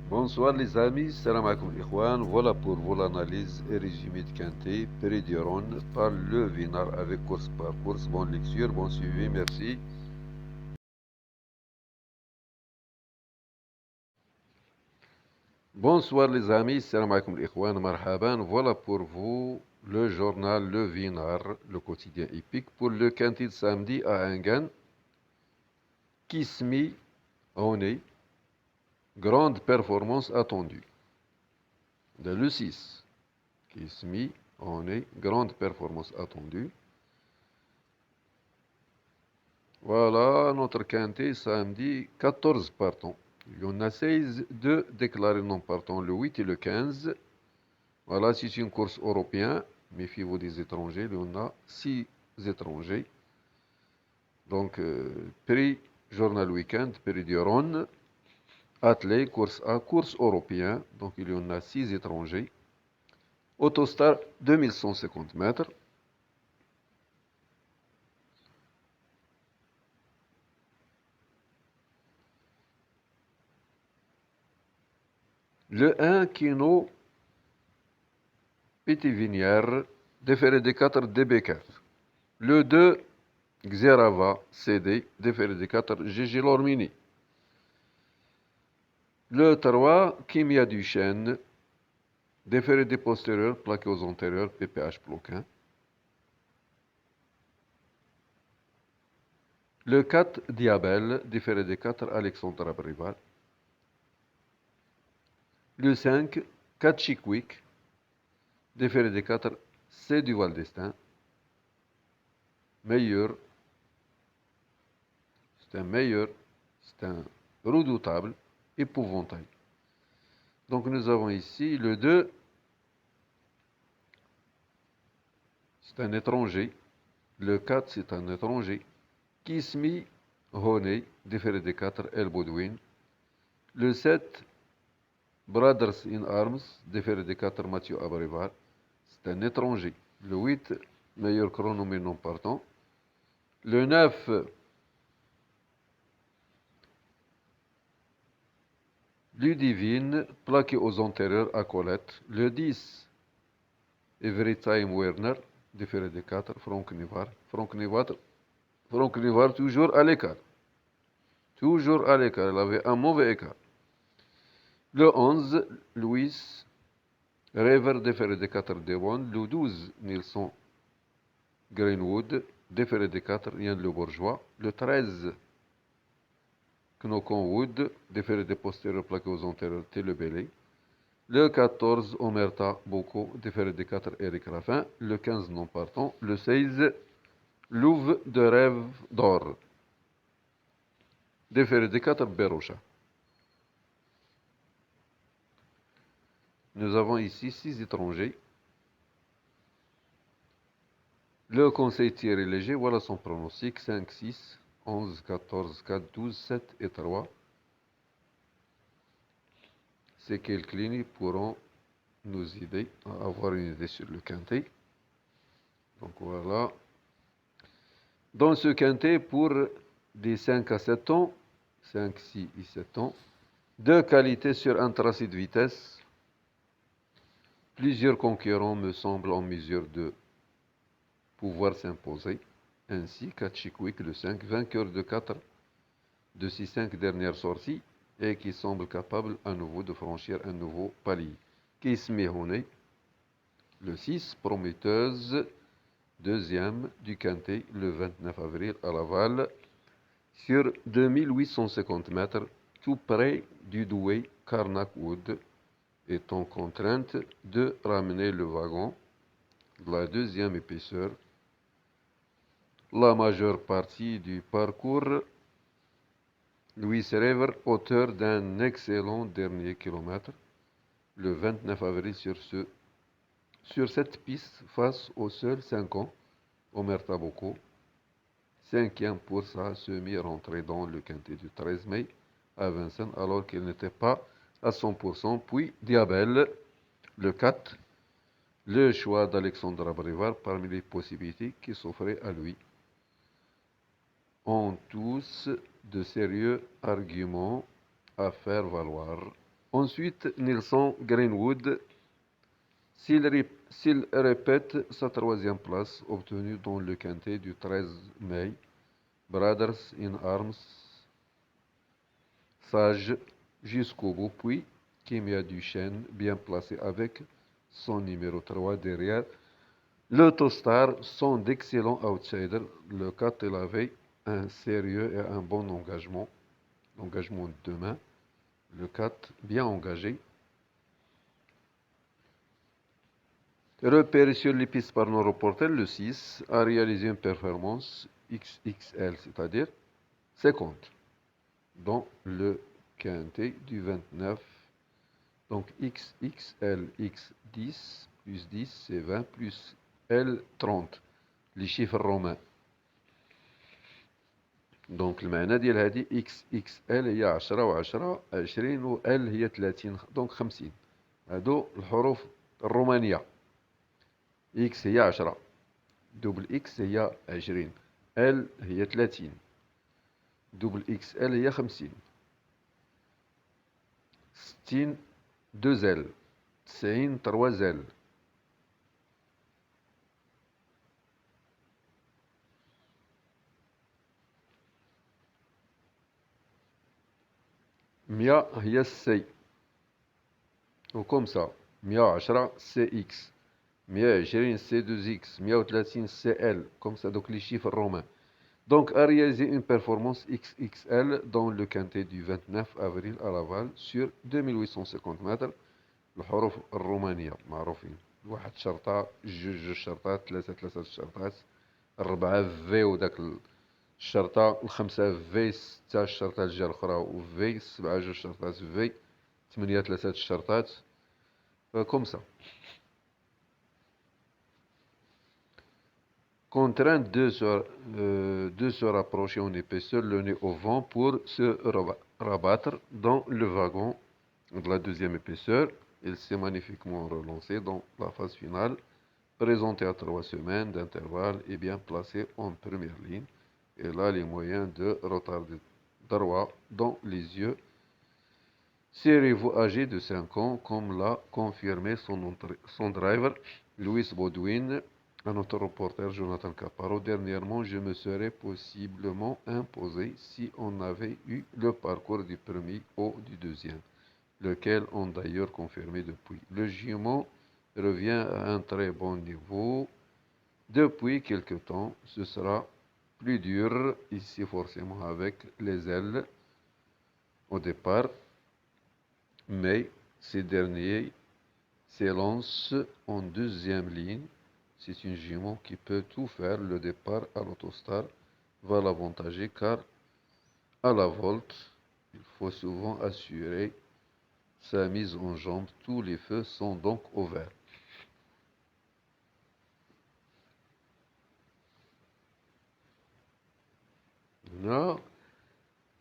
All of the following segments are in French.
Bonsoir les amis, salam alaikum ikhwan. Voilà pour vous l'analyse et résumé de Quintet, Péridioron, par le Vinar avec course par course. Bonne lecture, bon suivi, merci. Bonsoir les amis, salam alaikum ikhwan, marhaban. Voilà pour vous le journal Le Vinar, le quotidien épique, pour le Quintet de samedi à Engen. Kismi, Honey, grande performance attendue. Le 6. Kismi, Honey, grande performance attendue. Voilà, notre quintet samedi, 14 partants. Il y en a 16 de déclarés non partants, le 8 et le 15. Voilà, c'est une course européenne. Méfiez-vous des étrangers. Il y en a 6 étrangers. Donc, prix journal week-end, prix du Rhône, attelé, course A, course européenne. Donc, il y en a 6 étrangers. Autostar, 2150 mètres. Le 1, Kino, Pétivinière, déféré des 4 DB4. Le 2, Xerava CD, déféré des 4 GG Lormini. Le 3, Kimia Duchesne, déféré des postérieurs, plaqué aux antérieurs, PPH Ploquin. Le 4, Diabel, déféré des 4 Alexandre Abrival. Le 5, Katchikwick, déféré des 4 C du Val d'Estaing. Meilleur, c'est un meilleur, c'est un redoutable, épouvantail. Donc nous avons ici le 2, c'est un étranger. Le 4, c'est un étranger. Kismi Honey, déféré des 4, El Baudouin. Le 7, Brothers in Arms, déféré des 4, Mathieu Abrival. C'est un étranger. Le 8, meilleur chronomètre non partant. Le 9, Ludivine, plaqué aux antérieurs à Colette. Le 10, Everytime Werner, déféré des 4, Franck Nivard. Franck Nivard, toujours à l'écart. Toujours à l'écart. Il avait un mauvais écart. Le 11, Louis, Rêver, déféré des 4 Devon. Le 12, Nilsson Greenwood, déféré des 4 Yann Le Bourgeois. Le 13, Knocon Wood, déféré des postérieurs plaqués aux antérieurs Télébélé. Le 14, Omerta Boko, déféré des 4 Eric Raffin. Le 15, non partant. Le 16, Louve de Rêve d'Or, déféré des 4 Bérocha. Nous avons ici 6 étrangers. Le conseil tiré léger, voilà son pronostic, 5, 6, 11, 14, 4, 12, 7 et 3. Ces quelques lignes pourront nous aider à avoir une idée sur le quintet. Donc voilà. Dans ce quintet, pour des 5 à 7 ans, 5, 6 et 7 ans, deux qualités sur un tracé de vitesse. Plusieurs concurrents me semblent en mesure de pouvoir s'imposer. Ainsi, Katchikwick, le 5, vainqueur de 4 de ses 5 dernières sorties et qui semble capable à nouveau de franchir un nouveau palier. Kismi Honey, le 6, prometteuse, deuxième du Quintet, le 29 avril à Laval, sur 2850 mètres, tout près du doué Carnac Wood, étant contrainte de ramener le wagon de la deuxième épaisseur. La majeure partie du parcours, Louis Rêver, auteur d'un excellent dernier kilomètre, le 29 avril sur cette piste face au seul 5 ans, Omer Taboko, cinquième pour sa semi-rentrée dans le quintet du 13 mai à Vincennes, alors qu'il n'était pas à 100%. Puis Diabel, le 4, le choix d'Alexandre Abrivard parmi les possibilités qui s'offraient à lui. Ont tous de sérieux arguments à faire valoir Ensuite, Nilsson Greenwood, s'il répète sa troisième place obtenue dans le quintet du 13 mai, Brothers in Arms, Sage jusqu'au bout, puis Kimia Duchesne, bien placé avec son numéro 3 derrière. Le Tostar sont d'excellents outsiders. Le 4 il avait un sérieux et un bon engagement. L'engagement de main. Le 4 bien engagé. Repéré sur les pistes par nos reporters, le 6 a réalisé une performance XXL, c'est-à-dire 50, dans le quintet du 29. Donc XXL, X10 plus 10, c'est 20 plus L, 30. Les chiffres romains. دونك المعنى ديال هذه اكس اكس ال هي 10 و10 20 و ال هي 30 دونك 50. هادو الحروف الرومانية. اكس هي 10 دوبل اكس هي 20 ال هي 30 دوبل اكس ال هي 50 60 2 ال 90 3 ال 100 هي السي وكوم سا 110 سي اكس 120 سي 2 اكس 130 سي ال كوم سا دوك لي شيفر رومان. Donc, a réalisé une performance XXL dans le quintet du 29 avril à Laval sur 2850 mètres. الحروف الرومانية معروفين. واحد شرطة، جوج شرطات، ثلاثة شرطات، الربعة في وداك الشرطة، الخمسة في، ستة الشرطة الجهة الأخرى وفي، سبعة جوج شرطات في، ثمانية ثلاثة الشرطات. كوم سا. Contraint de se rapprocher en épaisseur, le nez au vent pour se rabattre dans le wagon de la deuxième épaisseur. Il s'est magnifiquement relancé dans la phase finale, présenté à 3 semaines d'intervalle et bien placé en première ligne. Et là, les moyens de retarder droit dans les yeux. Ses rivaux âgés de 5 ans, comme l'a confirmé son driver, Louis Baudouin, à notre reporter Jonathan Caparo. Dernièrement, je me serais possiblement imposé si on avait eu le parcours du premier ou du deuxième, lequel ont d'ailleurs confirmé depuis. Le jument revient à un très bon niveau depuis quelque temps. Ce sera plus dur ici forcément avec les ailes au départ, mais ces derniers s'élancent en deuxième ligne. C'est une jument qui peut tout faire. Le départ à l'autostar va l'avantager car à la volte, il faut souvent assurer sa mise en jambe. Tous les feux sont donc ouverts. Là,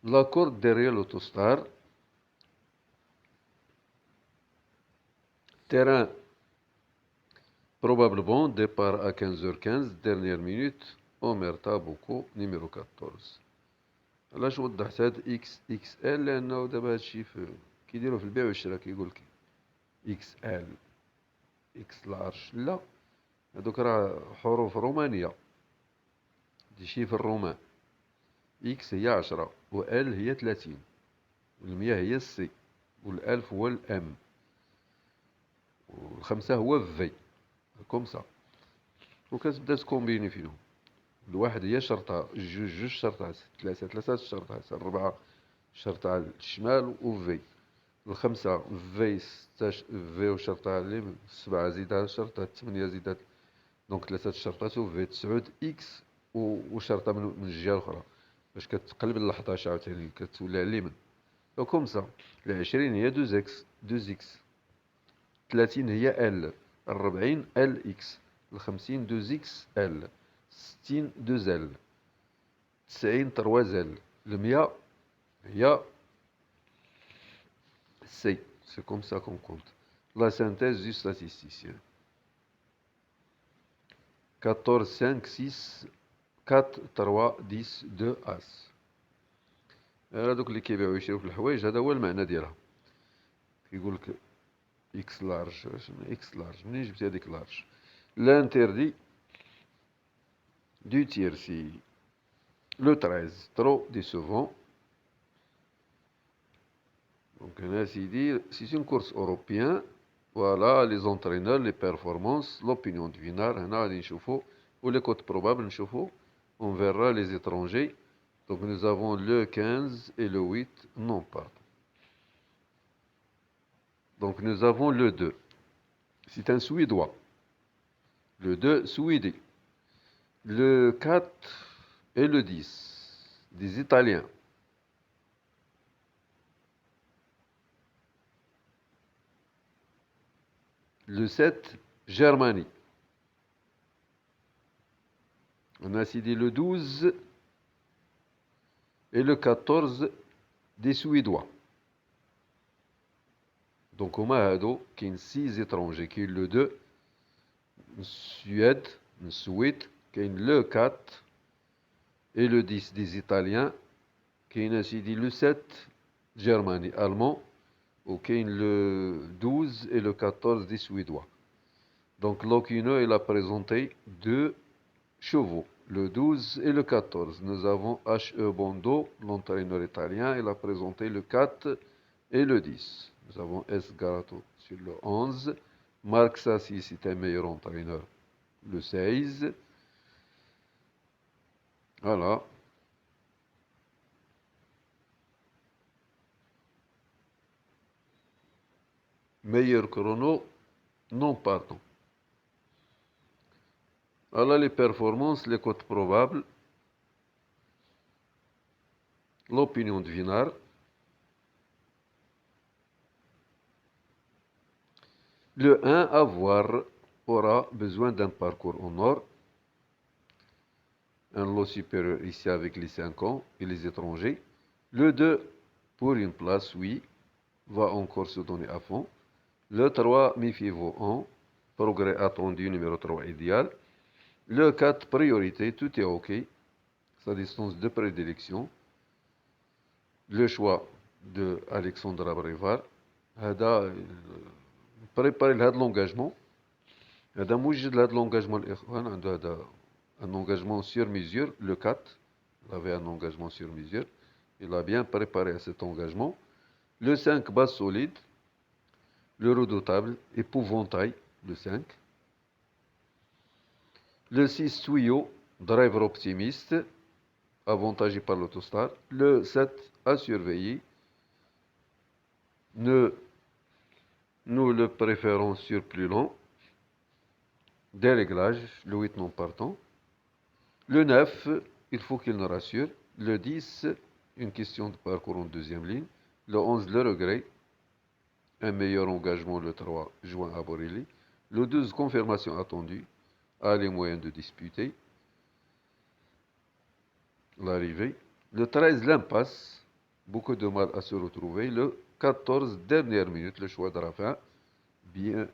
la corde derrière l'autostar. Terrain probablement départ à 15h15, dernière minute, Omerta Boko, numéro 14. علاش وضحت هاد اكس اكس ال لانه دابا هادشي كيديروا في البيع والشراء كيقول لك اكس ال اكس لارج. لا، هادوك راه حروف رومانية دي شيفر رومان. اكس هي 10 و ال هي 30 والمية هي السي والالف هو الام والخمسة هو في كوم سا. وكتبدا تكومبيني فيهم. الواحد هي شرطة، جوج شرطات، ثلاثة شرطات، الربعة شرطة على الشمال وفي، الخمسة في، ستة في وشرطة على اليمين، السبعة زيدها شرطة، الثمانية زيدها دونك ثلاثة شرطات وفي، 9 اكس وشرطة من الجهة الأخرى باش كتقلب ل11 عاوتاني كتولي على اليمين. وكوم سا. 20 هي 2 اكس 2 اكس، 30 هي ال، 40 ال اكس، 50 2 اكس ال، 60 2 ال، 90 3 ال، 100 هي C. C'est comme ça qu'on compte. La synthèse du statisticien. 14 5 6 4 3 10 2 as. هادوك اللي كيبيعوا يشريو في الحوايج هذا هو المعنى ديالها. يقول لك X large. X large. منين جبت هذيك large؟ L'interdit du tiercé. Le 13, trop décevant. Donc, c'est une course européenne. Voilà, les entraîneurs, les performances, l'opinion du Vinar, ou les cotes probables, on verra les étrangers. Donc, nous avons le 15 et le 8, non, pardon. Donc, nous avons le 2. C'est un Suédois. Le 2, Suédé. Le 4 et le 10, des Italiens. Le 7, Germanie. On a cité le 12 et le 14 des Suédois. Donc, on a qui est 6 étrangers, qui est le 2, Suède, qui est le 4 et le 10 des Italiens, qui est cité le 7, Germanie, allemand, ou qui est le 12 et le 14 des Suédois. Donc, Lokino, il a présenté 2 chevaux, le 12 et le 14. Nous avons H.E. Bondo, l'entraîneur italien, il a présenté le 4 et le 10. Nous avons S. Garato sur le 11. Marc Sassi, c'est un meilleur entraîneur, le 16. Voilà. Meilleur chrono, non pardon. Voilà les performances, les cotes probables, l'opinion de Vinard. Le 1 à voir aura besoin d'un parcours en or. Un lot supérieur ici avec les 5 ans et les étrangers. Le 2 pour une place, oui, va encore se donner à fond. Le 3, méfiez-vous en. Progrès attendu, numéro 3 idéal. Le 4, priorité, tout est OK. Sa distance de prédilection. Le choix de Alexandra Brevard. Préparer l'engagement. هذا موجد لهذا l'engagement الإخوان عنده هذا un engagement sur mesure, le 4, il avait un engagement sur mesure, il a bien préparé à cet engagement. Le 5, base solide, le redoutable, épouvantail, le 5. Le 6, tuyau, driver optimiste, avantagé par l'autostar. Le 7, à surveiller, nous le préférons sur plus long. Des réglages, le 8 non partant. Le 9, il faut qu'il nous rassure. Le 10, une question de parcours en deuxième ligne. Le 11, le regret. Un meilleur engagement le 3 juin à Borelli. Le 12, confirmation attendue. A les moyens de disputer l'arrivée. Le 13, l'impasse. Beaucoup de mal à se retrouver. Le 14, dernière minute, le choix de Raffin.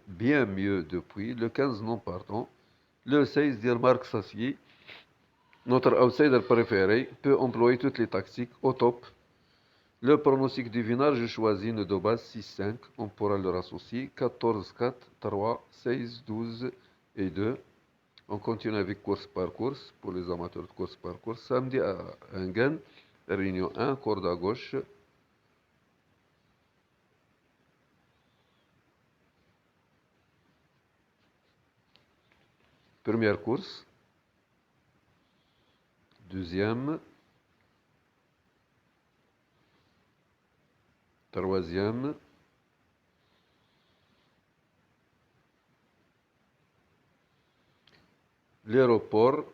Bien mieux depuis. Le 15, non partant. Le 16, dire Marc Sassier. Notre outsider préféré peut employer toutes les tactiques au top. Le pronostic du Vinard, je choisis une de base 6-5. On pourra le rassocier. 14-4, 3, 16, 12 et 2. On continue avec course par course pour les amateurs de course par course. Samedi à Engen, réunion 1, corde à gauche. Première course. Deuxième. Troisième. L'aéroport,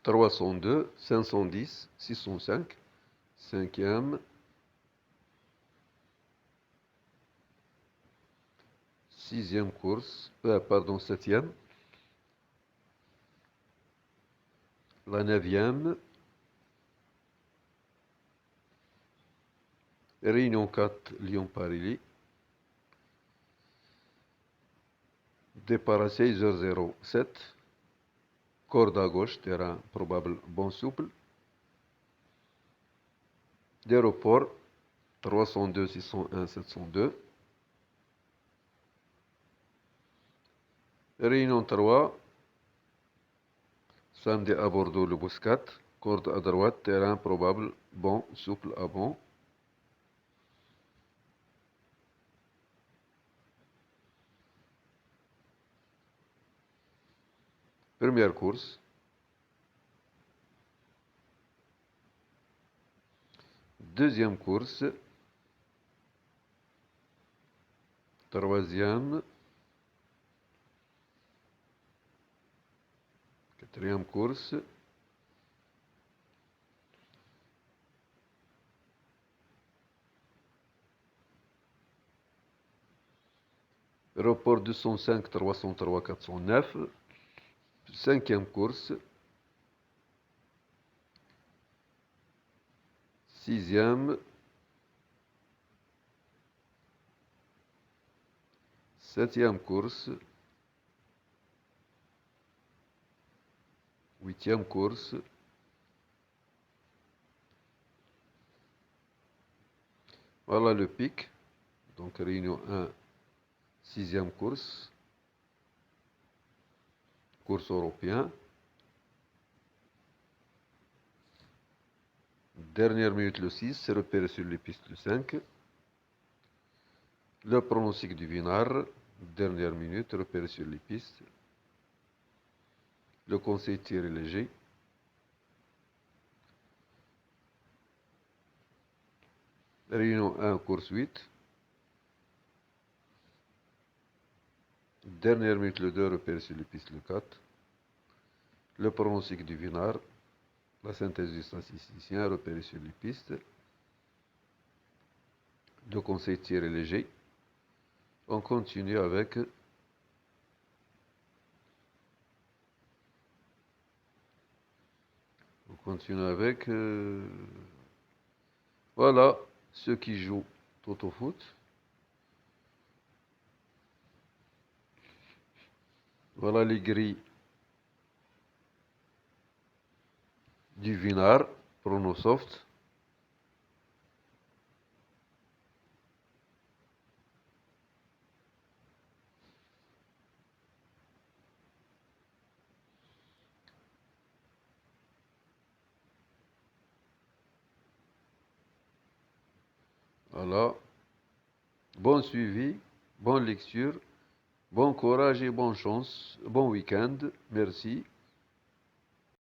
302, 510, 605. Cinquième. Sixième course, pardon, septième. La neuvième. Réunion 4, Lyon-Paris. Départ à 16h07. Corde à gauche, terrain probable bon souple. D'aéroport, 302, 601, 702. Réunion 3. Samedi à Bordeaux, le Bouscat. Corde à droite, terrain probable, bon, souple à bon. Première course. Deuxième course. Troisième. Quatrième course. Report 205, 303, 409. Cinquième course. Sixième. Septième course. Huitième course. Voilà le pic. Donc réunion 1, sixième course. Course européen. Dernière minute le 6, c'est repéré sur les pistes le 5. Le pronostic du Vinard. Dernière minute, repéré sur les pistes. Le conseil tiré léger. Réunion 1, course 8. Dernière minute le 2, repéré sur les pistes le 4. Le pronostic du Vinard. La synthèse du statisticien, repéré sur les pistes. Le conseil tiré léger. On continue avec voilà ceux qui jouent Toto Foot. Voilà les grilles du Vinard, Pronosoft. Voilà. Bon suivi, bonne lecture, bon courage et bonne chance. Bon week-end. Merci.